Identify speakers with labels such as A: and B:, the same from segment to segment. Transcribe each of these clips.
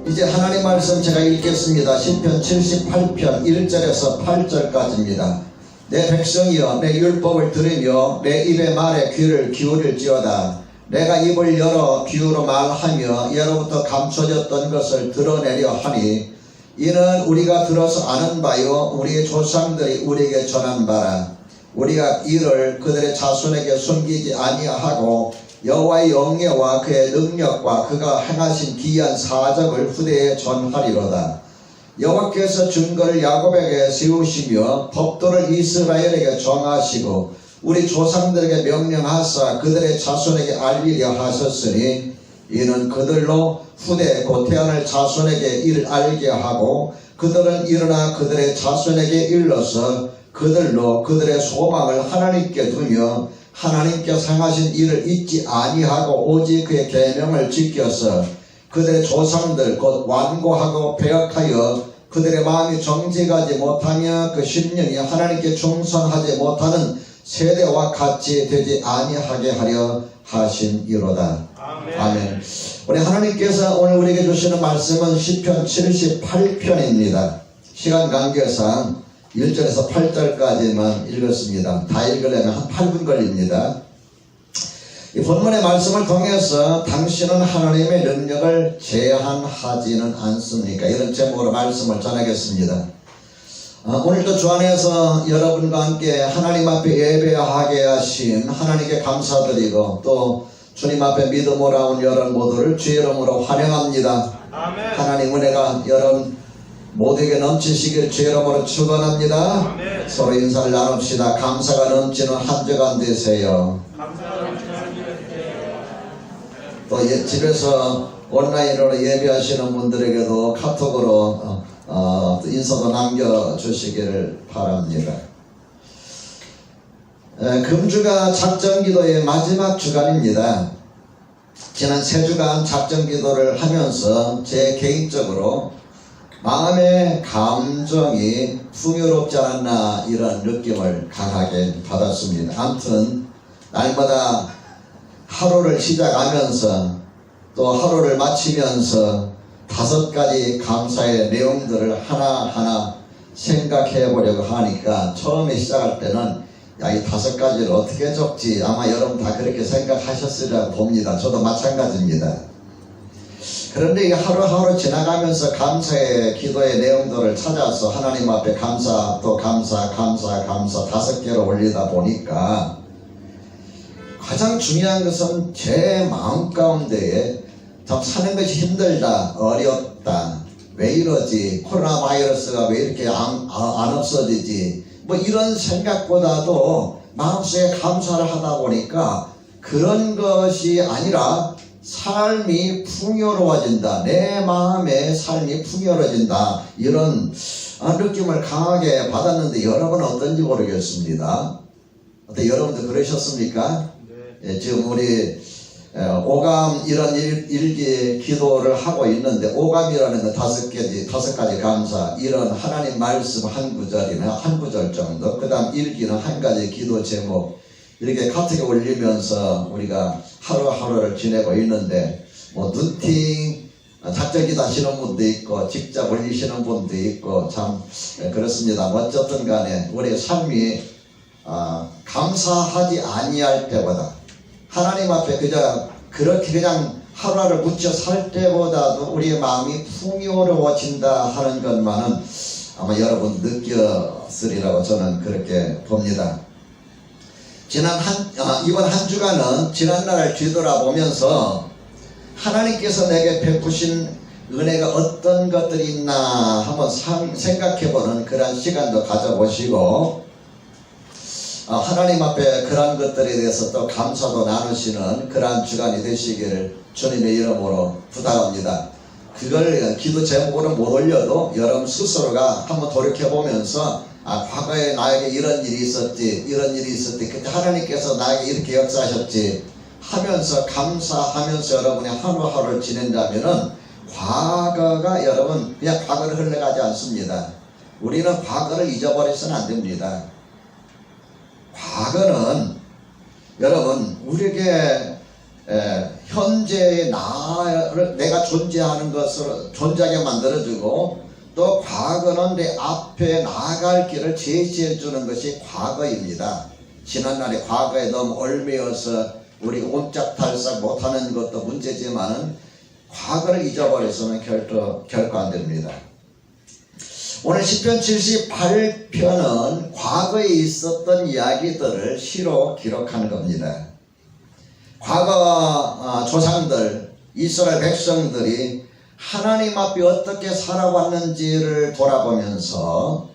A: 이제 하나님 말씀 제가 읽겠습니다. 시편 78편 1절에서 8절까지입니다. 내 백성이여 내 율법을 들으며 내 입의 말에 귀를 기울일지어다. 내가 입을 열어 비유로 말하며 예로부터 감춰졌던 것을 드러내려 하니 이는 우리가 들어서 아는 바요 우리의 조상들이 우리에게 전한 바라. 우리가 이를 그들의 자손에게 숨기지 아니하고 여호와의 영예와 그의 능력과 그가 행하신 기이한 사적을 후대에 전하리로다. 여호와께서 증거를 야곱에게 세우시며 법도를 이스라엘에게 정하시고 우리 조상들에게 명령하사 그들의 자손에게 알리려 하셨으니 이는 그들로 후대 곧 태어날 자손에게 이를 알게 하고 그들은 일어나 그들의 자손에게 일러서 그들로 그들의 소망을 하나님께 두며 하나님께서 행하신 일을 잊지 아니하고 오직 그의 계명을 지켜서 그들의 조상들 곧 완고하고 배역하여 그들의 마음이 정직하지 못하며 그 심령이 하나님께 충성하지 못하는 세대와 같이 되지 아니하게 하려 하심이로다. 아멘. 우리 하나님께서 오늘 우리에게 주시는 말씀은 시편 78편입니다. 시간 관계상 1절에서 8절까지만 읽었습니다. 다 읽으려면 한 8분 걸립니다. 이 본문의 말씀을 통해서 당신은 하나님의 능력을 제한하지는 않습니까? 이런 제목으로 말씀을 전하겠습니다. 오늘도 주 안에서 여러분과 함께 하나님 앞에 예배하게 하신 하나님께 감사드리고 또 주님 앞에 믿음으로 온 여러분 모두를 주의 이름으로 환영합니다. 아멘. 하나님 은혜가 여러분 모두에게 넘치시길 주의 이름으로 축원합니다. 아멘. 서로 인사를 나눕시다. 감사가 넘치는 한 주간 되세요. 또 집에서 온라인으로 예배하시는 분들에게도 카톡으로 인사도 남겨주시기를 바랍니다. 금주가 작정기도의 마지막 주간입니다. 지난 3주간 작정기도를 하면서 제 개인적으로 마음의 감정이 풍요롭지 않았나 이런 느낌을 강하게 받았습니다. 아무튼 날마다 하루를 시작하면서 또 하루를 마치면서 5가지 감사의 내용들을 하나하나 생각해 보려고 하니까 처음에 시작할 때는 야, 이 5가지를 어떻게 적지? 아마 여러분 다 그렇게 생각하셨으리라 봅니다. 저도 마찬가지입니다. 그런데 이 하루하루 지나가면서 감사의 기도의 내용들을 찾아서 하나님 앞에 감사 또 감사 5개로 올리다 보니까 가장 중요한 것은 제 마음 가운데에 참 사는 것이 힘들다, 어렵다, 왜 이러지, 코로나 바이러스가 왜 이렇게 안 없어지지, 뭐 이런 생각보다도 마음속에 감사를 하다 보니까 그런 것이 아니라 삶이 풍요로워진다, 내 마음의 삶이 풍요로워진다, 이런 느낌을 강하게 받았는데 여러분은 어떤지 모르겠습니다. 어때 여러분도 그러셨습니까? 네. 지금 우리 오감 이런 일기 기도를 하고 있는데 오감이라는 건 5가지 감사, 이런 하나님 말씀 한 구절이나 한 구절 정도, 그 다음 일기는 한 가지 기도 제목, 이렇게 카톡에 올리면서 우리가 하루하루를 지내고 있는데 뭐 눈팅 작정기도 하시는 분도 있고 직접 올리시는 분도 있고 참 그렇습니다. 어쨌든 간에 우리의 삶이 감사하지 아니할 때보다 하나님 앞에 그렇게 그냥 하루하루 묻혀 살 때보다도 우리의 마음이 풍요로워진다 하는 것만은 아마 여러분 느꼈으리라고 저는 그렇게 봅니다. 이번 한 주간은 지난날을 뒤돌아보면서 하나님께서 내게 베푸신 은혜가 어떤 것들이 있나 한번 생각해보는 그런 시간도 가져보시고 하나님 앞에 그러한 것들에 대해서 또 감사도 나누시는 그러한 주간이 되시기를 주님의 이름으로 부탁합니다. 그걸 기도 제목으로 못 올려도 여러분 스스로가 한번 돌이켜보면서 과거에 나에게 이런 일이 있었지, 그때 하나님께서 나에게 이렇게 역사하셨지 하면서 감사하면서 여러분이 하루하루를 지낸다면은 과거가 여러분 그냥 과거를 흘러가지 않습니다. 우리는 과거를 잊어버려서는 안 됩니다. 과거는 여러분 우리에게 현재의 나를 내가 존재하는 것을 존재하게 만들어주고, 또 과거는 내 앞에 나아갈 길을 제시해 주는 것이 과거입니다. 지난날의 과거에 너무 얽매여서 우리 옴짝달싹 못하는 것도 문제지만은 과거를 잊어버려서는 결코 안 됩니다. 오늘 시편 78편은 과거에 있었던 이야기들을 시로 기록하는 겁니다. 과거 조상들, 이스라엘 백성들이 하나님 앞에 어떻게 살아왔는지를 돌아보면서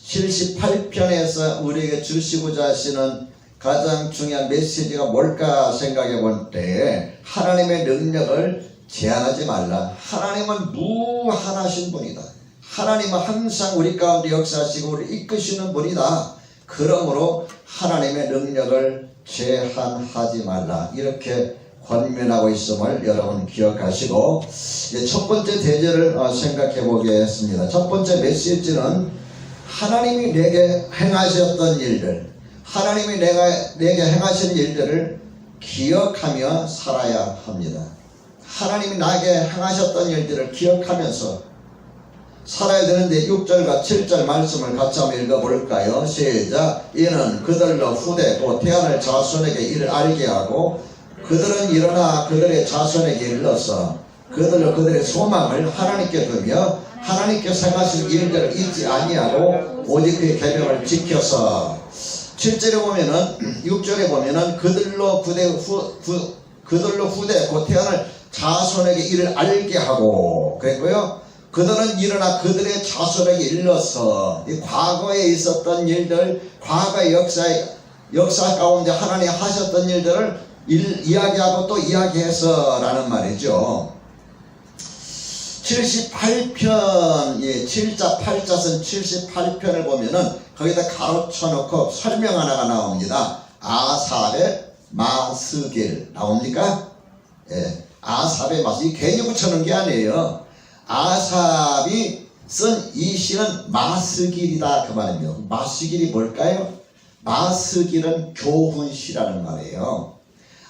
A: 78편에서 우리에게 주시고자 하시는 가장 중요한 메시지가 뭘까 생각해 볼 때, 하나님의 능력을 제한하지 말라. 하나님은 무한하신 분이다. 하나님은 항상 우리 가운데 역사하시고 우리를 이끄시는 분이다. 그러므로 하나님의 능력을 제한하지 말라. 이렇게 권면하고 있음을 여러분 기억하시고, 첫 번째 대제를 생각해 보겠습니다. 첫 번째 메시지는 하나님이 내게 행하셨던 일들, 하나님이 내게 행하신 일들을 기억하며 살아야 합니다. 하나님이 나에게 행하셨던 일들을 기억하면서 살아야 되는데 6절과 7절 말씀을 같이 한번 읽어볼까요? 시작. 이는 그들로 후대 곧 태어날 자손에게 이를 알게 하고, 그들은 일어나 그들의 자손에게 일러서 그들로 그들의 소망을 하나님께 두며 하나님께서 행하신 일들을 잊지 아니하고 오직 그의 계명을 지켜서. 7절에 보면은 6절에 보면은 그들로 후대 곧 태어날 자손에게 이를 알게 하고 그랬고요. 그들은 일어나 그들의 자손에게 일러서, 이 과거에 있었던 일들, 과거의 역사 가운데 하나님 하셨던 일들을 이야기하고 또 이야기해서 라는 말이죠. 78편, 7자 8자선 78편을 보면은 거기다 가로쳐 놓고 설명 하나가 나옵니다. 아삽의 마스길 나옵니까? 아삽의 마스길. 괜히 붙여놓은 게 아니에요. 아삽이 쓴 이 시는 마스길이다 그 말이에요. 마스길이 뭘까요? 마스길은 교훈시라는 말이에요.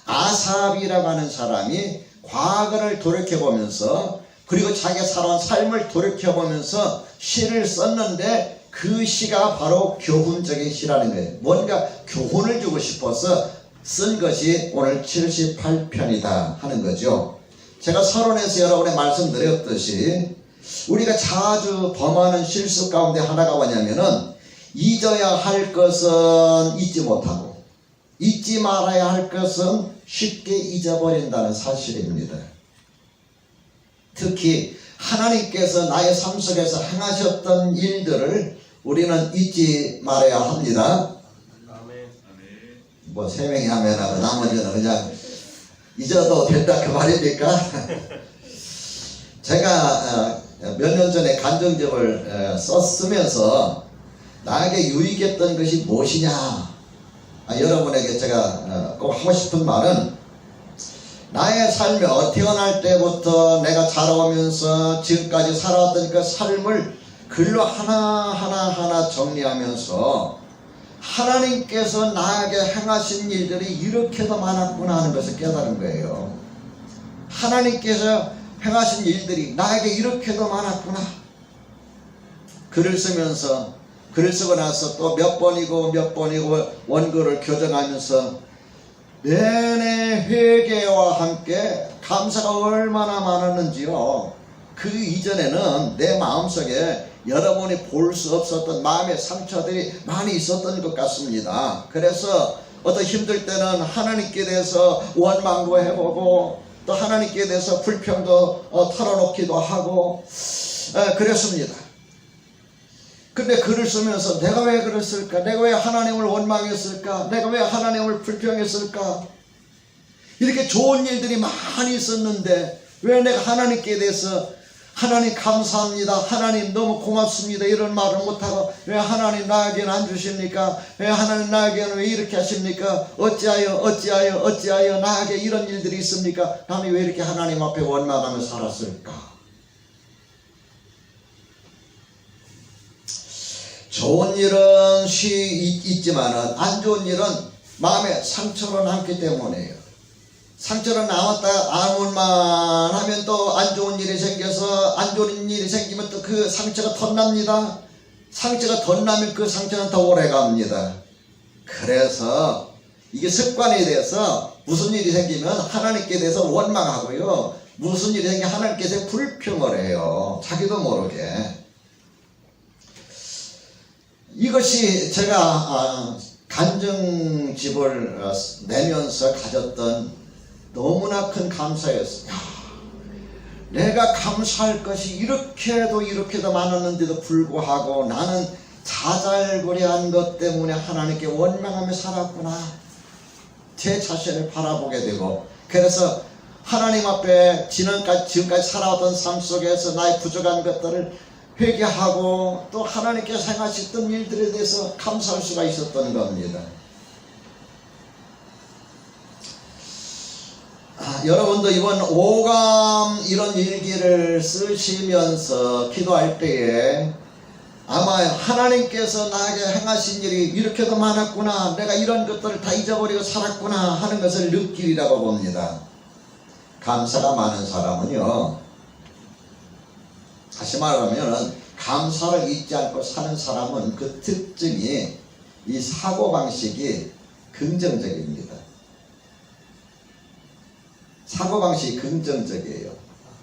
A: 아삽이라고 하는 사람이 과거를 돌이켜보면서, 그리고 자기가 살아온 삶을 돌이켜보면서 시를 썼는데, 그 시가 바로 교훈적인 시라는 거예요. 뭔가 교훈을 주고 싶어서 쓴 것이 오늘 78편이다 하는 거죠. 제가 서론에서 여러분에 말씀드렸듯이 우리가 자주 범하는 실수 가운데 하나가 뭐냐면은, 잊어야 할 것은 잊지 못하고 잊지 말아야 할 것은 쉽게 잊어버린다는 사실입니다. 특히 하나님께서 나의 삶 속에서 행하셨던 일들을 우리는 잊지 말아야 합니다. 뭐 3명이 하면하고 나머지는 그냥 잊어도 된다 그 말입니까? 제가 몇 년 전에 간증집을 썼으면서 나에게 유익했던 것이 무엇이냐, 여러분에게 제가 꼭 하고 싶은 말은, 나의 삶에 태어날 때부터 내가 자라오면서 지금까지 살아왔던 그 삶을 글로 하나하나 정리하면서 하나님께서 나에게 행하신 일들이 이렇게도 많았구나 하는 것을 깨달은 거예요. 하나님께서 행하신 일들이 나에게 이렇게도 많았구나. 글을 쓰고 나서 또 몇 번이고 원고를 교정하면서 내내 회개와 함께 감사가 얼마나 많았는지요. 그 이전에는 내 마음속에 여러분이 볼 수 없었던 마음의 상처들이 많이 있었던 것 같습니다. 그래서 어떤 힘들 때는 하나님께 대해서 원망도 해보고, 또 하나님께 대해서 불평도 털어놓기도 하고 그랬습니다. 근데 글을 쓰면서 내가 왜 그랬을까? 내가 왜 하나님을 원망했을까? 내가 왜 하나님을 불평했을까? 이렇게 좋은 일들이 많이 있었는데 왜 내가 하나님께 대해서 하나님 감사합니다, 하나님 너무 고맙습니다 이런 말을 못하고, 왜 하나님 나에게는 안 주십니까? 왜 하나님 나에게는 왜 이렇게 하십니까? 어찌하여 나에게 이런 일들이 있습니까? 남이 왜 이렇게 하나님 앞에 원망하며 살았을까? 좋은 일은 있지만은 안 좋은 일은 마음에 상처로 남기 때문이에요. 상처가 남았다 아물만 하면 또 안 좋은 일이 생겨서 안 좋은 일이 생기면 또 그 상처가 덧납니다. 상처가 덧나면 그 상처는 더 오래 갑니다. 그래서 이게 습관이 돼서 무슨 일이 생기면 하나님께 대해서 원망하고요. 무슨 일이 생기면 하나님께서 불평을 해요. 자기도 모르게. 이것이 제가 간증집을 내면서 가졌던 너무나 큰 감사였어요. 내가 감사할 것이 이렇게도 많았는데도 불구하고 나는 자잘구레한 것 때문에 하나님께 원망하며 살았구나. 제 자신을 바라보게 되고, 그래서 하나님 앞에 지금까지 살아왔던 삶 속에서 나의 부족한 것들을 회개하고 또 하나님께서 행하셨던 일들에 대해서 감사할 수가 있었던 겁니다. 여러분도 이번 오감 이런 일기를 쓰시면서 기도할 때에 아마 하나님께서 나에게 행하신 일이 이렇게도 많았구나, 내가 이런 것들을 다 잊어버리고 살았구나 하는 것을 느끼리라고 봅니다. 감사가 많은 사람은요, 다시 말하면 감사를 잊지 않고 사는 사람은 그 특징이, 이 사고방식이 긍정적입니다. 사고방식이 긍정적이에요.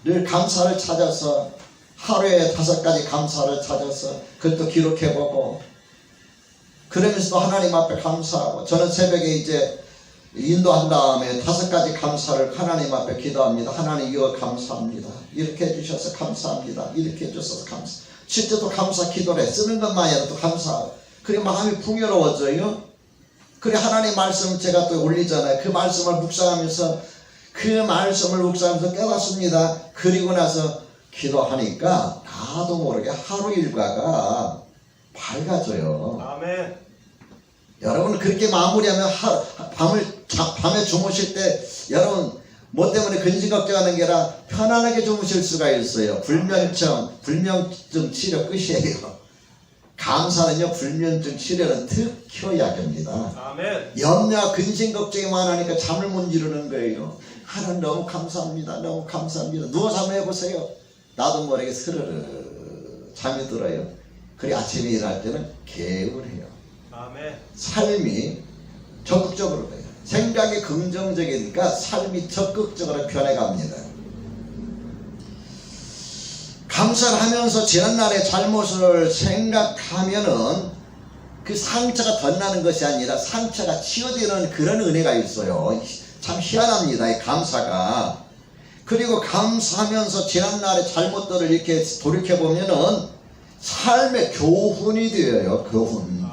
A: 늘 감사를 찾아서 하루에 5가지 감사를 찾아서 그것도 기록해보고, 그러면서 또 하나님 앞에 감사하고, 저는 새벽에 이제 인도한 다음에 5가지 감사를 하나님 앞에 기도합니다. 하나님 이거 감사합니다. 이렇게 해주셔서 감사합니다. 이렇게 해주셔서 감사. 실제로 감사 기도를 쓰는 것만이라도 감사하고, 그래 마음이 풍요로워져요. 그래 하나님 말씀 제가 또 올리잖아요. 그 말씀을 묵상하면서 깨닫습니다. 그리고 나서 기도하니까 나도 모르게 하루 일과가 밝아져요.
B: 아멘.
A: 여러분 그렇게 마무리하면 밤에 주무실 때 여러분 뭐 때문에 근심 걱정하는 게 아니라 편안하게 주무실 수가 있어요. 불면증 치료 끝이에요. 감사는요, 불면증 치료는 특효약입니다.
B: 아멘.
A: 염려 근심 걱정이 많으니까 잠을 못 이루는 거예요. 하나님 너무 감사합니다. 너무 감사합니다. 누워서 한번 해보세요. 나도 모르게 스르르 잠이 들어요. 그래 아침에 일어날 때는 개운해요.
B: 아멘.
A: 삶이 적극적으로 돼요. 생각이 긍정적이니까 삶이 적극적으로 변해갑니다. 감사를 하면서 지난날의 잘못을 생각하면은 그 상처가 덧나는 것이 아니라 상처가 치유되는 그런 은혜가 있어요. 참 희한합니다, 이 감사가. 그리고 감사하면서 지난날의 잘못들을 이렇게 돌이켜보면은 삶의 교훈이 되어요. 교훈.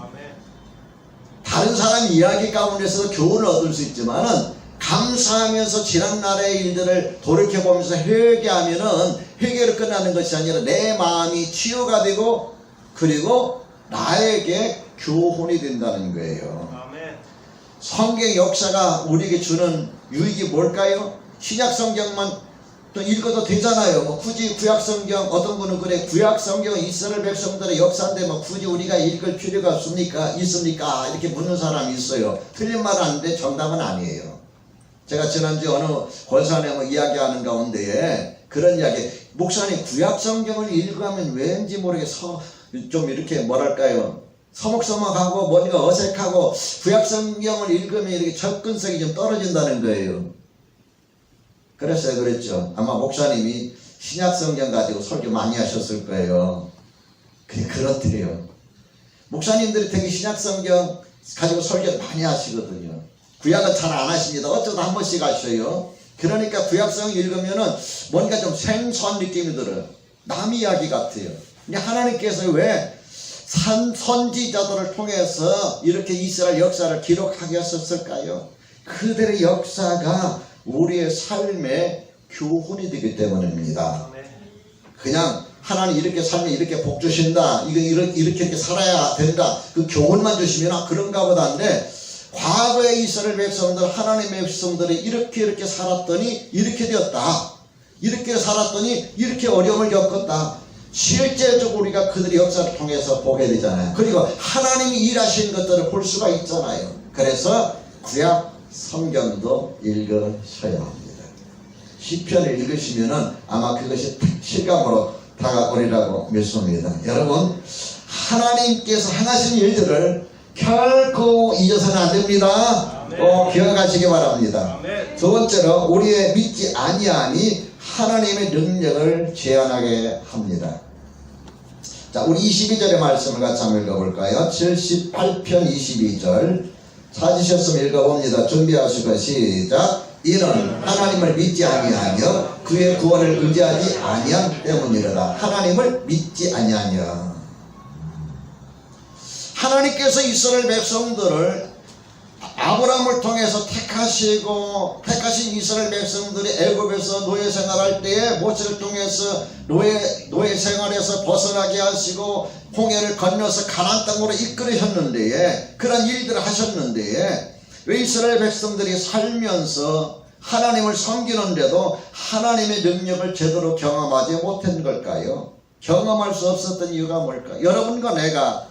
A: 다른 사람 이야기 가운데서 교훈을 얻을 수 있지만은 감사하면서 지난날의 일들을 돌이켜보면서 회개하면은 회개로 끝나는 것이 아니라 내 마음이 치유가 되고 그리고 나에게 교훈이 된다는 거예요.
B: 아멘.
A: 성경 역사가 우리에게 주는 유익이 뭘까요? 신약 성경만 또 읽어도 되잖아요. 뭐 굳이 구약 성경, 어떤 분은 그래 구약 성경은 이스라엘 백성들의 역사인데 뭐 굳이 우리가 읽을 필요가 있습니까? 이렇게 묻는 사람이 있어요. 틀린 말은 아닌데 정답은 아니에요. 제가 지난주에 어느 권사님 이야기하는 가운데에 그런 이야기, 목사님 구약 성경을 읽으면 왠지 모르게 좀 이렇게 뭐랄까요, 서먹서먹하고 뭔가 어색하고 구약 성경을 읽으면 이렇게 접근성이 좀 떨어진다는 거예요. 그래서 그랬죠. 아마 목사님이 신약 성경 가지고 설교 많이 하셨을 거예요. 그렇대요. 목사님들이 되게 신약 성경 가지고 설교 많이 하시거든요. 구약은 잘 안 하십니다. 어쩌다 한 번씩 하셔요. 그러니까 구약성 읽으면은 뭔가 좀 생소한 느낌이 들어요. 남 이야기 같아요. 근데 하나님께서 왜 선지자들을 통해서 이렇게 이스라엘 역사를 기록하게 하셨을까요? 그들의 역사가 우리의 삶의 교훈이 되기 때문입니다. 그냥 하나님 이렇게 살면 이렇게 복 주신다, 이렇게 살아야 된다, 그 교훈만 주시면 그런가 보다 한데, 과거에 이스라엘 백성들, 하나님의 백성들이 이렇게 살았더니 이렇게 되었다, 이렇게 살았더니 이렇게 어려움을 겪었다, 실제적으로 우리가 그들의 역사를 통해서 보게 되잖아요. 그리고 하나님이 일하신 것들을 볼 수가 있잖아요. 그래서 구약 성경도 읽으셔야 합니다. 시편을 읽으시면은 아마 그것이 실감으로 다가오리라고 믿습니다. 여러분, 하나님께서 행하신 일들을 결코 잊어서는 안 됩니다. 꼭 기억하시기 바랍니다. 두 번째로, 우리의 믿지 아니함이 하나님의 능력을 제한하게 합니다. 자, 우리 22절의 말씀을 같이 한번 읽어볼까요? 78편 22절 찾으셨으면 읽어봅니다. 준비하시고 시작. 이는 하나님을 믿지 아니하며 그의 구원을 의지하지 아니함 때문이로다. 하나님을 믿지 아니하며. 하나님께서 이스라엘 백성들을 아브라함을 통해서 택하신 이스라엘 백성들이 애굽에서 노예 생활할 때에 모세를 통해서 노예 생활에서 벗어나게 하시고 홍해를 건너서 가나안 땅으로 이끌으셨는데, 그런 일들을 하셨는데, 왜 이스라엘 백성들이 살면서 하나님을 섬기는데도 하나님의 능력을 제대로 경험하지 못한 걸까요? 경험할 수 없었던 이유가 뭘까요? 여러분과 내가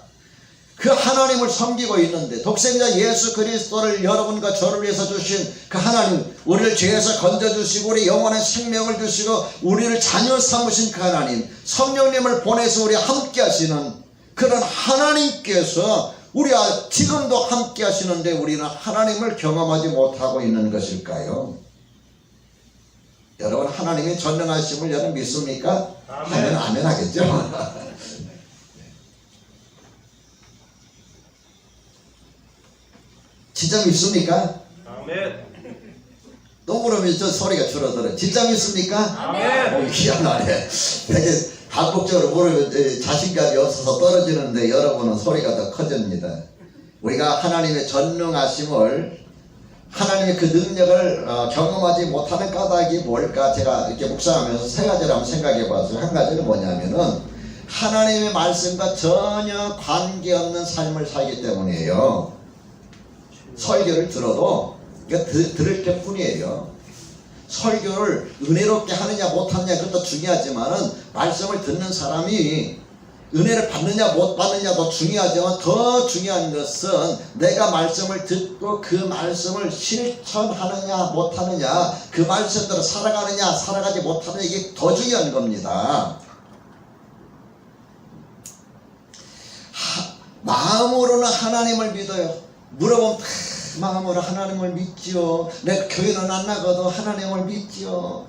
A: 그 하나님을 섬기고 있는데, 독생자 예수 그리스도를 여러분과 저를 위해서 주신 그 하나님, 우리를 죄에서 건져주시고 우리 영원한 생명을 주시고 우리를 자녀 삼으신 그 하나님, 성령님을 보내서 우리 함께 하시는 그런 하나님께서 우리와 지금도 함께 하시는데 우리는 하나님을 경험하지 못하고 있는 것일까요? 여러분, 하나님의 전능하심을 여러분 믿습니까? 하면 아멘 하겠죠? 진짜 믿습니까?
B: 아멘.
A: 또 그러면 저 소리가 줄어들어요. 진짜 믿습니까?
B: 아멘.
A: 희한하네. 되게 반복적으로 물으면 자신감이 없어서 떨어지는데 여러분은 소리가 더 커집니다. 우리가 하나님의 전능하심을, 하나님의 그 능력을 경험하지 못하는 까닭이 뭘까? 제가 이렇게 묵상하면서 세 가지를 한번 생각해 봤어요. 한 가지는 뭐냐면은 하나님의 말씀과 전혀 관계없는 삶을 살기 때문이에요. 설교를 들어도 들을 게 뿐이에요. 설교를 은혜롭게 하느냐 못하느냐 그것도 중요하지만은 말씀을 듣는 사람이 은혜를 받느냐 못 받느냐 도 중요하지만 더 중요한 것은 내가 말씀을 듣고 그 말씀을 실천하느냐 못하느냐, 그 말씀대로 살아가느냐 살아가지 못하느냐, 이게 더 중요한 겁니다. 마음으로는 하나님을 믿어요. 물어보면 마음으로 하나님을 믿지요. 내가 교회는 안 나가도 하나님을 믿지요.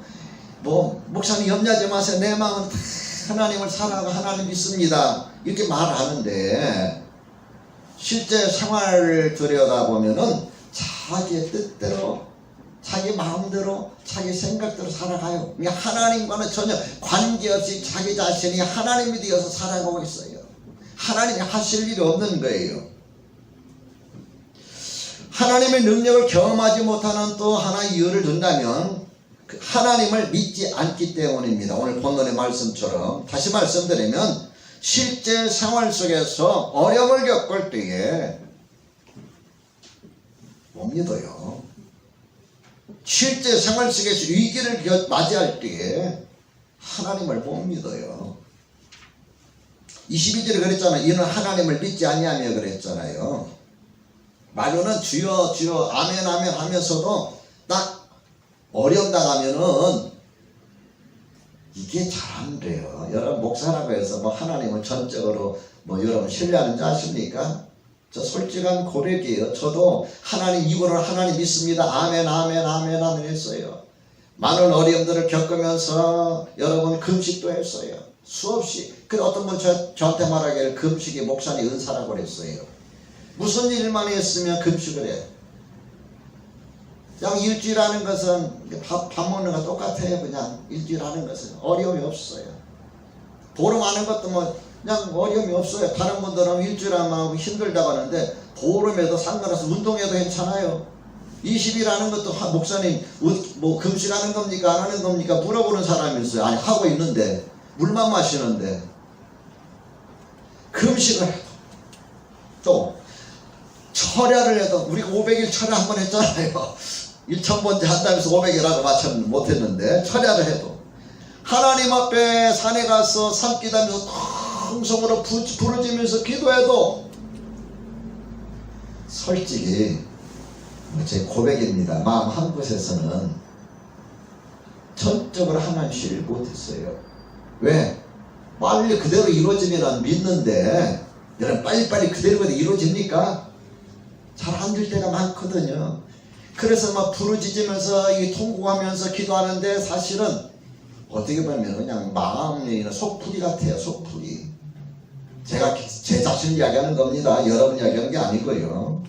A: 목사님 염려하지 마세요. 내 마음은 하나님을 사랑하고 하나님 믿습니다. 이렇게 말하는데 실제 생활을 들여다보면은 자기의 뜻대로, 자기 마음대로, 자기 생각대로 살아가요. 하나님과는 전혀 관계없이 자기 자신이 하나님이 되어서 살아가고 있어요. 하나님이 하실 일이 없는 거예요. 하나님의 능력을 경험하지 못하는 또 하나의 이유를 든다면 하나님을 믿지 않기 때문입니다. 오늘 본문의 말씀처럼 다시 말씀드리면 실제 생활 속에서 어려움을 겪을 때에 못 믿어요. 실제 생활 속에서 위기를 맞이할 때에 하나님을 못 믿어요. 22절에 그랬잖아요. 이는 하나님을 믿지 아니하며 그랬잖아요. 말로는 주여 주여 아멘 아멘 하면서도 딱 어려움 당하면은 이게 잘 안 돼요. 여러분, 목사라고 해서 하나님을 전적으로 여러분 신뢰하는지 아십니까? 저 솔직한 고백이에요. 저도 하나님 입으로 하나님 믿습니다. 아멘 아멘 아멘 아멘 했어요. 많은 어려움들을 겪으면서 여러분 금식도 했어요. 수없이. 그래 어떤 분 저한테 말하기를 금식이 목사님 은사라고 그랬어요. 무슨 일만 했으면 금식을 해요. 그냥 일주일 하는 것은 밥 먹는 거 똑같아요. 그냥 일주일 하는 것은 어려움이 없어요. 보름 하는 것도 그냥 어려움이 없어요. 다른 분들은 일주일 하면 힘들다고 하는데 보름에도 상관없어. 운동해도 괜찮아요. 20일 하는 것도 목사님 금식하는 겁니까? 안 하는 겁니까? 물어보는 사람이 있어요. 아니 하고 있는데 물만 마시는데 금식을 해도 또 철야를 해도 우리가 500일 철야 한번 했잖아요. 1000번째 한다면서 500일 하고 마쳤 못했는데 철야를 해도 하나님 앞에 산에 가서 산기다면서 통성으로 부르짖으면서 기도해도 솔직히 제 고백입니다. 마음 한 곳에서는 전적으로 하나님 씨를 못했어요. 왜? 빨리 그대로 이루어지면 믿는데 여러분 빨리빨리 그대로 이루어집니까? 잘 안 될 때가 많거든요. 그래서 막 부르짖으면서 통곡하면서 기도하는데 사실은 어떻게 보면 그냥 마음이 속풀이 같아요. 속풀이. 제가 제 자신을 이야기하는 겁니다. 여러분 이야기하는 게 아니고요.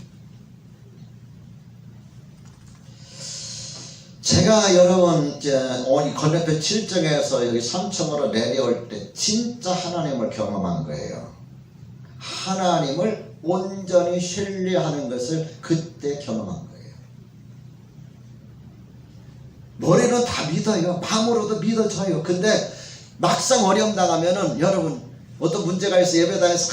A: 제가 여러분 오늘 건너편 7정에서 여기 3층으로 내려올 때 진짜 하나님을 경험한 거예요. 하나님을 온전히 신뢰하는 것을 그때 경험한 거예요. 머리는 다 믿어요. 마음으로도 믿어져요. 근데 막상 어려움 당하면은 여러분 어떤 문제가 있어 예배당에서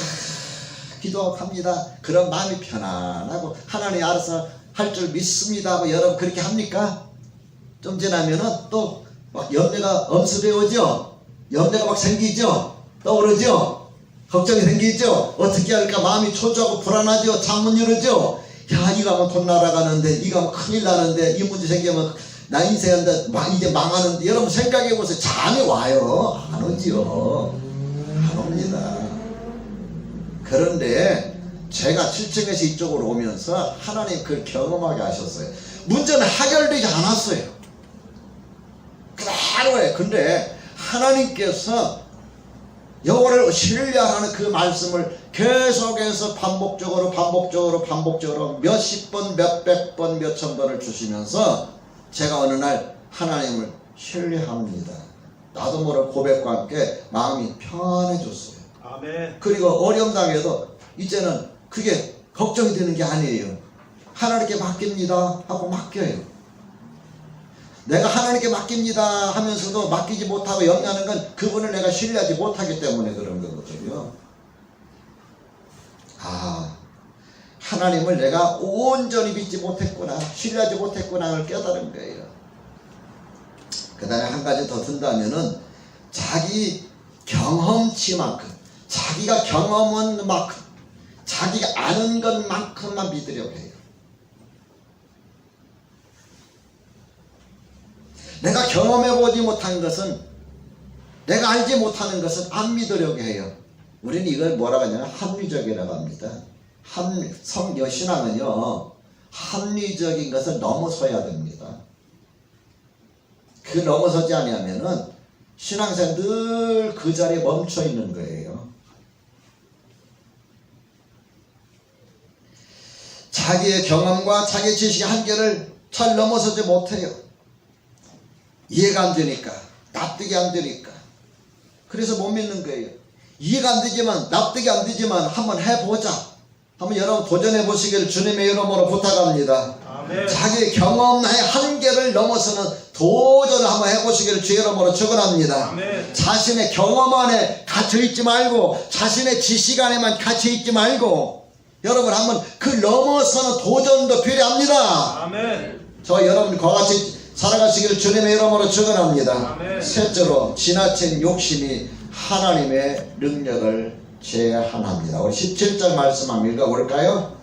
A: 기도합니다. 그런 마음이 편안하고 하나님 알아서 할 줄 믿습니다 하고 여러분 그렇게 합니까? 좀 지나면은 또 막 염려가 엄습해오죠. 염려가 막 생기죠. 떠오르죠. 걱정이 생기죠. 어떻게 할까 마음이 초조하고 불안하죠. 잠 못 이루죠. 야 이거 하면 돈 날아가는데 이거 하면 큰일 나는데 이 문제 생기면 나 인생한테 이제 망하는데 여러분 생각해보세요. 잠이 와요? 안 오지요. 안 옵니다. 그런데 제가 7층에서 이쪽으로 오면서 하나님 그걸 경험하게 하셨어요. 문제는 해결되지 않았어요. 그대로예요. 근데 하나님께서 여호와를 신뢰하라는 그 말씀을 계속해서 반복적으로 몇십 번, 몇백 번, 몇천 번을 주시면서 제가 어느 날 하나님을 신뢰합니다. 나도 모르는 고백과 함께 마음이 편해졌어요.
B: 아멘.
A: 그리고 어려움 당해도 이제는 그게 걱정이 되는 게 아니에요. 하나님께 맡깁니다 하고 맡겨요. 내가 하나님께 맡깁니다 하면서도 맡기지 못하고 염려하는 건 그분을 내가 신뢰하지 못하기 때문에 그런 거거든요. 하나님을 내가 온전히 믿지 못했구나, 신뢰하지 못했구나를 깨달은 거예요. 그 다음에 한 가지 더 든다면은 자기 경험치만큼, 자기가 경험한 만큼, 자기가 아는 것만큼만 믿으려고 해요. 내가 경험해보지 못한 것은, 내가 알지 못하는 것은 안 믿으려고 해요. 우리는 이걸 뭐라고 하냐면 합리적이라고 합니다. 신앙은요, 합리적인 것을 넘어서야 됩니다. 그 넘어서지 않으면은 신앙생활 늘 그 자리에 멈춰 있는 거예요. 자기의 경험과 자기의 지식의 한계를 잘 넘어서지 못해요. 이해가 안 되니까, 납득이 안 되니까. 그래서 못 믿는 거예요. 이해가 안 되지만, 납득이 안 되지만 한번 해보자. 한번 여러분 도전해 보시기를 주님의 이름으로 부탁합니다.
B: 아멘.
A: 자기의 경험의 한계를 넘어서는 도전을 한번 해보시기를 주의 이름으로 축원합니다.
B: 아멘.
A: 자신의 경험 안에 갇혀있지 말고, 자신의 지식 안에만 갇혀있지 말고, 여러분 한번 그 넘어서는 도전도 필요합니다.
B: 아멘.
A: 저 여러분과 같이 살아가시기를 주님의 이름으로 축원합니다.
B: 아멘.
A: 셋째로, 지나친 욕심이 하나님의 능력을 제한합니다. 우리 17절 말씀 한번 읽어볼까요?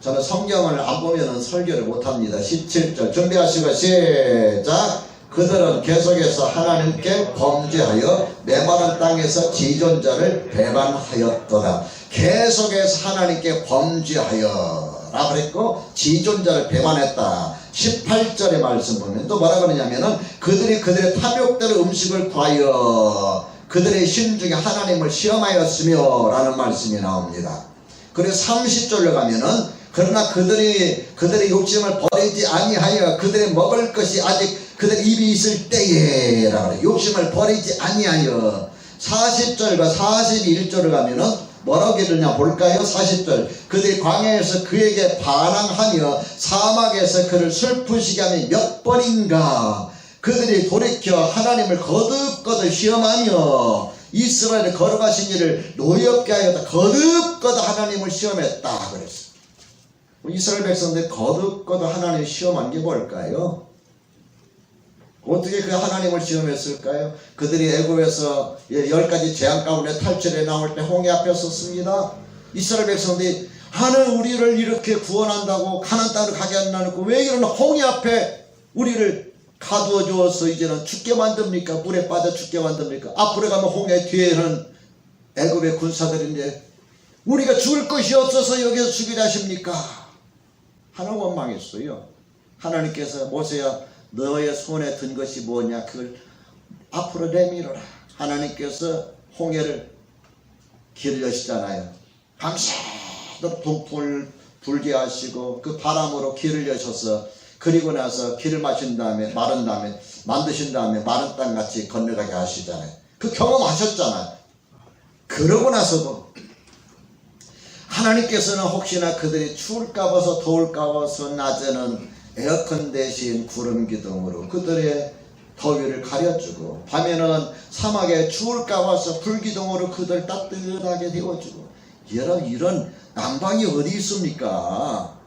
A: 저는 성경을 안 보면 설교를 못합니다. 17절 준비하시고 시작. 그들은 계속해서 하나님께 범죄하여 메마른 땅에서 지존자를 배반하였도다. 계속해서 하나님께 범죄하여 라 그랬고 지존자를 배반했다. 18절의 말씀 보면 또 뭐라 그러냐면은 그들이 그들의 탐욕대로 음식을 구하여 그들의 신 중에 하나님을 시험하였으며 라는 말씀이 나옵니다. 그래서 30절로 가면은 그러나 그들의 욕심을 버리지 아니하여 그들의 먹을 것이 아직 그들의 입이 있을 때에 라고 욕심을 버리지 아니하여. 40절과 41절을 가면은 뭐라고 기르냐 볼까요? 40절 그들이 광야에서 그에게 반항하며 사막에서 그를 슬프시게 하며 몇 번인가 그들이 돌이켜 하나님을 거듭거듭 시험하며 이스라엘에 걸어가신 일을 노엽게 하였다. 거듭거듭 하나님을 시험했다 그랬어. 이스라엘 백성들 거듭거듭 하나님을 시험한 게 뭘까요? 어떻게 그 하나님을 시험했을까요? 그들이 애굽에서 10가지 재앙 가운데 탈출해 나올 때 홍해 앞에 섰습니다. 이스라엘 백성들이 하나님 우리를 이렇게 구원한다고 가나안 땅으로 가게 안 놔놓고 왜 이런 홍해 앞에 우리를 가두어 주어서 이제는 죽게 만듭니까? 물에 빠져 죽게 만듭니까? 앞으로 가면 홍해, 뒤에는 애굽의 군사들인데 우리가 죽을 것이 없어서 여기서 죽이려 하십니까? 하나님 원망했어요. 하나님께서 모세야 너의 손에 든 것이 뭐냐? 그걸 앞으로 내밀어라. 하나님께서 홍해를 길을 여시잖아요. 밤새도록 동풍을 불게 하시고 그 바람으로 길을 여셔서 그리고 나서 길을 마신 다음에 마른 다음에 만드신 다음에 마른 땅같이 건너가게 하시잖아요. 그 경험하셨잖아요. 그러고 나서도 하나님께서는 혹시나 그들이 추울까 봐서 더울까 봐서 낮에는 에어컨 대신 구름 기둥으로 그들의 더위를 가려주고 밤에는 사막에 추울까 봐서 불기둥으로 그들 따뜻하게 데워주고 여러분 이런 난방이 어디 있습니까?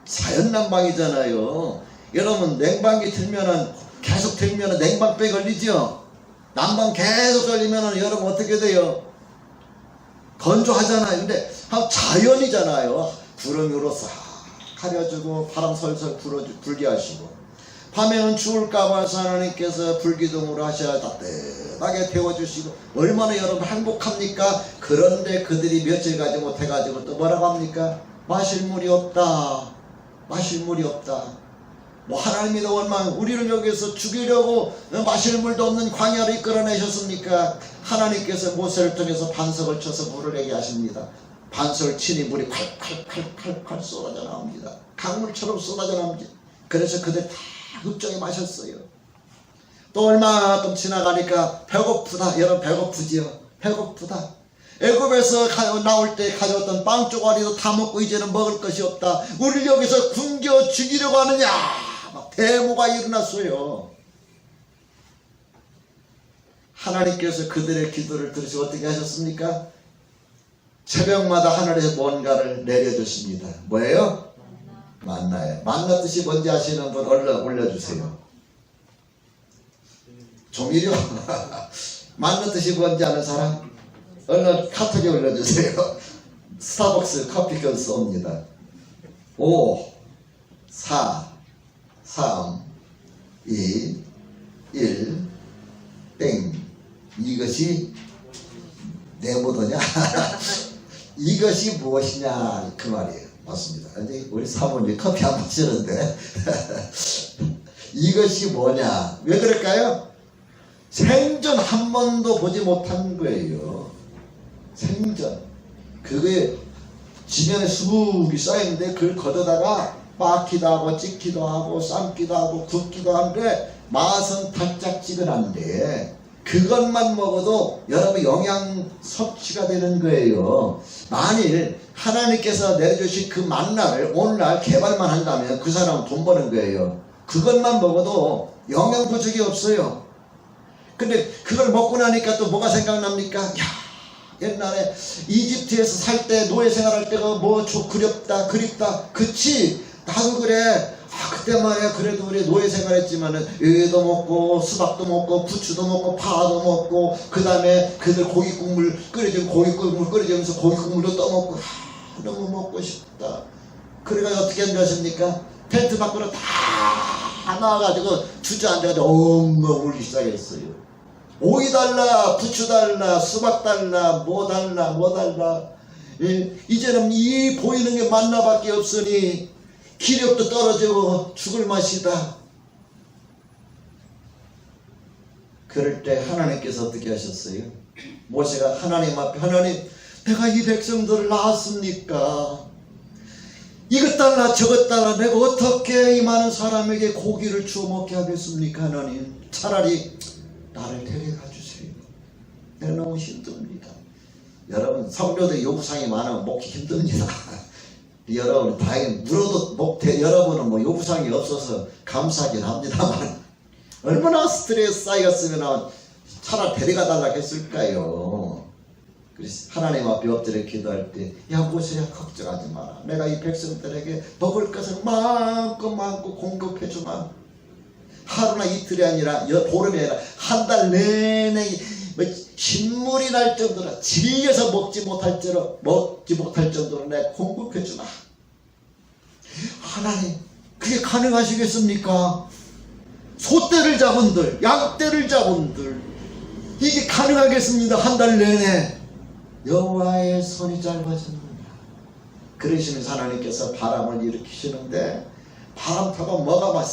A: 자연난방이잖아요. 여러분 냉방기 틀면은 계속 틀면은 냉방병 걸리죠? 난방 계속 걸리면은 여러분 어떻게 돼요? 건조하잖아요. 근데 자연이잖아요. 구름으로 싹 가려주고 바람 설설 불게 하시고 밤에는 추울까 봐서 하나님께서 불기둥으로 하셔야 따뜻하게 데워주시고 얼마나 여러분 행복합니까? 그런데 그들이 며칠 가지 못해가지고 또 뭐라고 합니까? 마실 물이 없다. 마실 물이 없다. 뭐 하나님이 얼마나 우리를 여기서 죽이려고 마실 물도 없는 광야를 이끌어내셨습니까? 하나님께서 모세를 통해서 반석을 쳐서 물을 내게 하십니다. 반석을 치니 물이 콸콸콸콸콸 쏟아져 나옵니다. 강물처럼 쏟아져 나옵니다. 그래서 그들 다 흡정해 마셨어요. 또 얼마큼 지나가니까 배고프다. 여러분 배고프지요? 배고프다. 애굽에서 나올 때 가져왔던 빵 쪼가리도 다 먹고 이제는 먹을 것이 없다. 우리를 여기서 굶겨 죽이려고 하느냐? 막 대모가 일어났어요. 하나님께서 그들의 기도를 들으시고 어떻게 하셨습니까? 새벽마다 하늘에서 뭔가를 내려주십니다. 뭐예요? 만나요. 만나 뜻이 뭔지 아시는 분 얼른 올려주세요. 조미료? 만나 뜻이 뭔지 아는 사람? 얼른 카톡에 올려주세요. 스타벅스 커피권 쏩니다. 5, 4, 3, 2, 1, 땡. 이것이 네모도냐? 이것이 무엇이냐? 그 말이에요. 맞습니다. 우리 사모님 커피 안 마시는데 이것이 뭐냐? 왜 그럴까요? 생전 한 번도 보지 못한 거예요. 생전. 그게 지면에 수북이 쌓였는데 그걸 걷어다가 빻기도 하고 찍기도 하고 삶기도 하고 굽기도 하는데 맛은 달짝지근한데 그것만 먹어도 여러분 영양 섭취가 되는 거예요. 만일 하나님께서 내려주신 그 만나를 오늘날 개발만 한다면 그 사람은 돈 버는 거예요. 그것만 먹어도 영양 부족이 없어요. 근데 그걸 먹고 나니까 또 뭐가 생각납니까? 야, 옛날에 이집트에서 살 때 노예 생활할 때가 뭐 그립다 그치? 나도 그래. 그때 말이야 그래도 우리 노예 생활했지만은 의도 먹고 수박도 먹고 부추도 먹고 파도 먹고 그 다음에 그들 고깃국물 끓여주면서 고깃국물도 떠먹고 너무 먹고 싶다. 그래가지고 어떻게 한다십니까? 텐트 밖으로 다 나와가지고 주저앉아가지고 엉엉 울기 시작했어요. 오이 달라 부추 달라 수박 달라 뭐 달라 이제는 이 보이는 게 만나밖에 없으니 기력도 떨어지고 죽을 맛이다. 그럴 때 하나님께서 어떻게 하셨어요? 모세가 하나님 앞에 하나님 내가 이 백성들을 낳았습니까? 이것 달라 저것 달라 내가 어떻게 이 많은 사람에게 고기를 주워 먹게 하겠습니까? 하나님 차라리 나를 데려가 주세요. 내가 너무 힘듭니다. 여러분 성도들 요구사항이 많으면 먹기 힘듭니다. 여러분 다행히 물어도 여러분은 뭐 요구사항이 없어서 감사하긴 합니다만 얼마나 스트레스 쌓였으면 차라리 데려가 달라고 했을까요? 그래서 하나님 앞에 엎드려 기도할 때 야 모세야 걱정하지 마라. 내가 이 백성들에게 먹을 것을 마음껏 공급해 주마. 하루나 이틀이 아니라 보름이 아니라 한 달 내내 신물이 날 정도로 질려서 먹지 못할 정도로 내 공급해 주나. 하나님, 그게 가능하시겠습니까? 소떼를 잡은들, 양떼를 잡은들, 이게 가능하겠습니다. 한 달 내내. 여호와의 손이 짧아집니다. 그러시면서 하나님께서 바람을 일으키시는데, 바람 타고 뭐가 막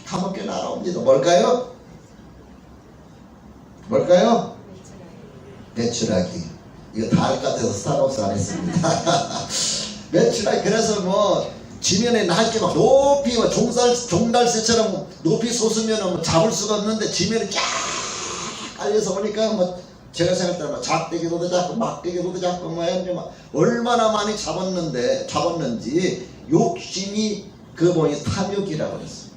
A: 새카맣게 날아옵니다. 뭘까요? 뭘까요? 메추라기. 이거 다 알 것 같아서 스타벅스 안 했습니다. 메추라기. 그래서 뭐 지면에 낮게 막 높이 종달새처럼 높이 솟으면 잡을 수가 없는데, 지면에 쫙 깔려서 오니까 뭐 제가 생각할 때는 작대기도 잡고 막대기도 잡고 뭐 얼마나 많이 잡았는지 욕심이 그 뭐니 탐욕이라고 그랬어요.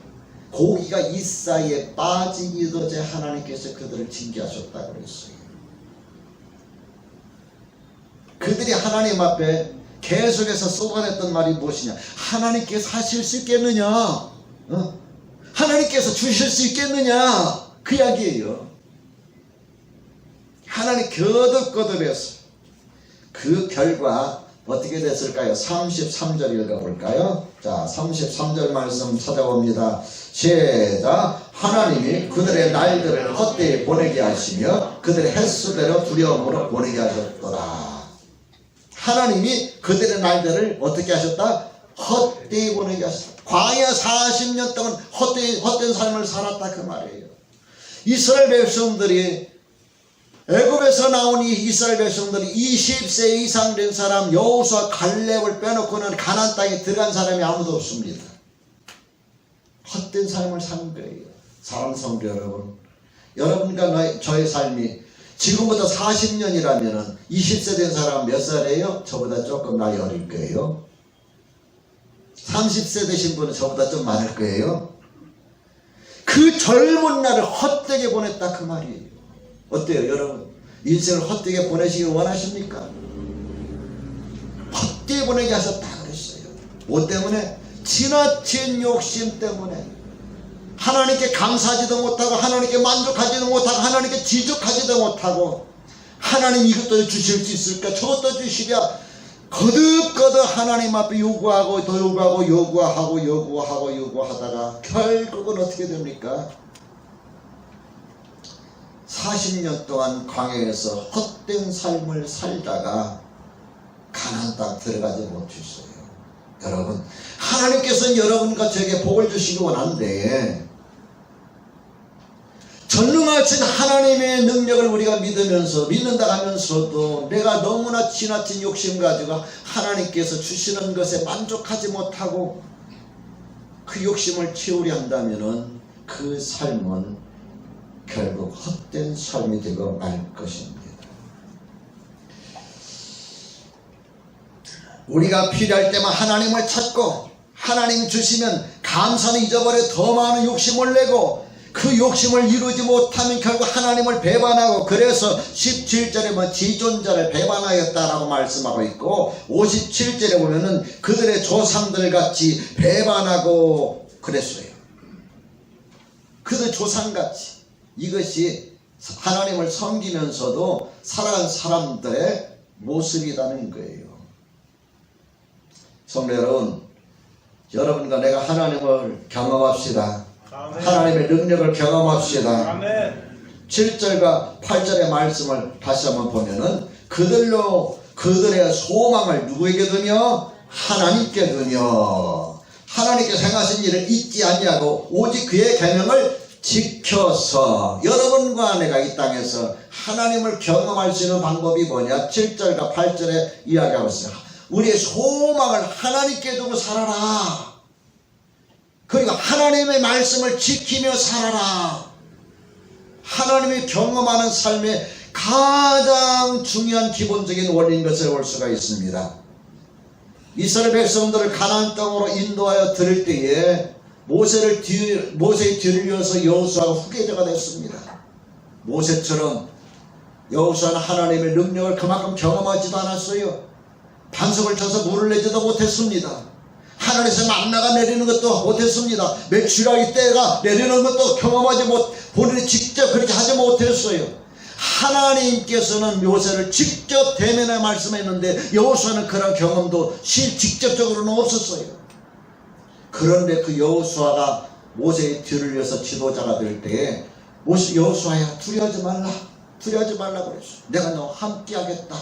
A: 고기가 이 사이에 빠지기도 전에 하나님께서 그들을 징계하셨다고 그랬어요. 그들이 하나님 앞에 계속해서 쏟아냈던 말이 무엇이냐? 하나님께서 하실 수 있겠느냐? 하나님께서 주실 수 있겠느냐? 그 이야기예요. 하나님 거듭거듭해서 그 결과 어떻게 됐을까요? 33절 읽어볼까요? 자, 33절 말씀 찾아봅니다. 시작. 하나님이 그들의 날들을 헛되이 보내게 하시며 그들의 횟수대로 두려움으로 보내게 하셨더라. 하나님이 그들의 날들을 어떻게 하셨다? 헛되이 보내게 하셨다. 광야 40년 동안 헛된 삶을 살았다 그 말이에요. 이스라엘 백성들이, 애굽에서 나온 이 이스라엘 백성들이 20세 이상 된 사람 여호수아 갈렙을 빼놓고는 가나안 땅에 들어간 사람이 아무도 없습니다. 헛된 삶을 사는 거예요. 사랑하는 성도 여러분, 여러분과 저의 삶이 지금부터 40년이라면 20세 된 사람 몇 살이에요? 저보다 조금 나이 어릴 거예요. 30세 되신 분은 저보다 좀 많을 거예요. 그 젊은 날을 헛되게 보냈다 그 말이에요. 어때요 여러분? 인생을 헛되게 보내시길 원하십니까? 헛되게 보내게 하셨다 그랬어요. 뭐 때문에? 지나친 욕심 때문에. 하나님께 감사하지도 못하고, 하나님께 만족하지도 못하고, 하나님께 지족하지도 못하고, 하나님 이것도 주실 수 있을까? 저것도 주시랴. 거듭거듭 하나님 앞에 요구하고 더 요구하다가 결국은 어떻게 됩니까? 40년 동안 광야에서 헛된 삶을 살다가 가나안 땅 들어가지 못했어요. 여러분, 하나님께서는 여러분과 저에게 복을 주시기 원하는데, 전능하신 하나님의 능력을 우리가 믿는다 하면서도 내가 너무나 지나친 욕심 가지고 하나님께서 주시는 것에 만족하지 못하고 그 욕심을 채우려 한다면은 그 삶은 결국 헛된 삶이 되고 말 것입니다. 우리가 필요할 때만 하나님을 찾고, 하나님 주시면 감사는 잊어버려 더 많은 욕심을 내고, 그 욕심을 이루지 못하면 결국 하나님을 배반하고, 그래서 17절에 뭐 지존자를 배반하였다라고 말씀하고 있고, 57절에 보면은 그들의 조상들 같이 배반하고 그랬어요. 그들 조상같이. 이것이 하나님을 섬기면서도 살아간 사람들의 모습이라는 거예요. 성도 여러분, 여러분과 내가 하나님을 경험합시다. 아멘. 하나님의 능력을 경험합시다. 아멘. 7절과 8절의 말씀을 다시 한번 보면은 그들의 소망을 누구에게 두며? 하나님께 두며, 하나님께서 행하신 일을 잊지 아니하고 오직 그의 계명을 지켜서. 여러분과 내가 이 땅에서 하나님을 경험할 수 있는 방법이 뭐냐? 7절과 8절에 이야기하고 있어요. 우리의 소망을 하나님께 두고 살아라. 그리고 하나님의 말씀을 지키며 살아라. 하나님이 경험하는 삶의 가장 중요한 기본적인 원리인 것을 볼 수가 있습니다. 이스라엘 백성들을 가나안 땅으로 인도하여 들을 때에 모세의 뒤를 이어서 여호수아가 후계자가 됐습니다. 모세처럼 여호수아는 하나님의 능력을 그만큼 경험하지도 않았어요. 반석을 쳐서 물을 내지도 못했습니다. 하늘에서 만나가 내리는 것도 못했습니다. 메추라기 때가 내리는 것도 경험하지 본인이 직접 그렇게 하지 못했어요. 하나님께서는 모세를 직접 대면에 말씀했는데 여호수아는 그런 경험도 직접적으로는 없었어요. 그런데 그 여호수아가 모세의 뒤를 이어서 지도자가 될 때에 여호수아야 두려워하지 말라 그랬어요. 내가 너와 함께 하겠다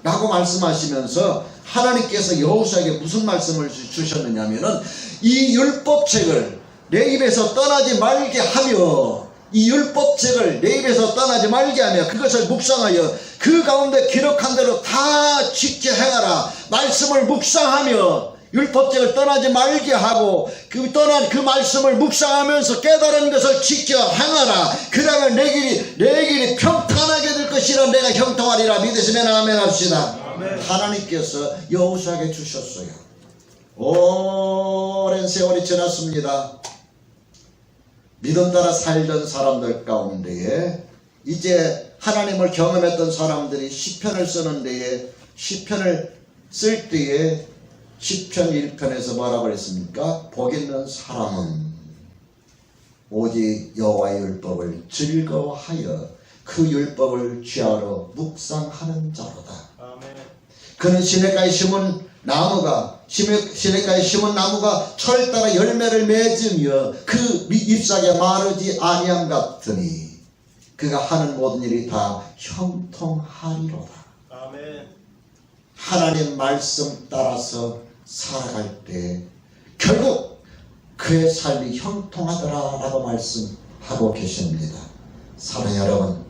A: 라고 말씀하시면서 하나님께서 여호수아에게 무슨 말씀을 주셨느냐면은 이 율법책을 내 입에서 떠나지 말게 하며 이 율법책을 내 입에서 떠나지 말게 하며 그것을 묵상하여 그 가운데 기록한 대로 다 지켜 행하라. 말씀을 묵상하며 율법책을 떠나지 말게 하고 그 말씀을 묵상하면서 깨달은 것을 지켜 행하라. 그러면 내 길이 평탄하게 될 것이라 내가 형통하리라. 믿으시면 아멘 합시다. 아멘. 하나님께서 여호수아에게 주셨어요. 오랜 세월이 지났습니다. 믿음 따라 살던 사람들 가운데에 이제 하나님을 경험했던 사람들이 시편을 쓰는 데에 시편을 쓸 때에 시편 1편에서 뭐라고 그랬습니까? 복 있는 사람은 오직 여호와의 율법을 즐거워하여 그 율법을 취하러 묵상하는 자로다. 아멘. 그는 시냇가에 심은 나무가 철 따라 열매를 맺으며 그 잎사귀가 마르지 아니함 같으니 그가 하는 모든 일이 다 형통하리로다. 아멘. 하나님 말씀 따라서 살아갈 때 결국 그의 삶이 형통하더라라고 말씀하고 계십니다. 사랑하는 여러분,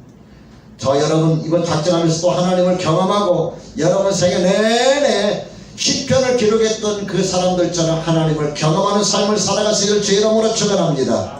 A: 여러분 이번 작정하면서 또 하나님을 경험하고 여러분 생애 내내 시편을 기록했던 그 사람들처럼 하나님을 경험하는 삶을 살아가시길 주의 이름으로 축원합니다.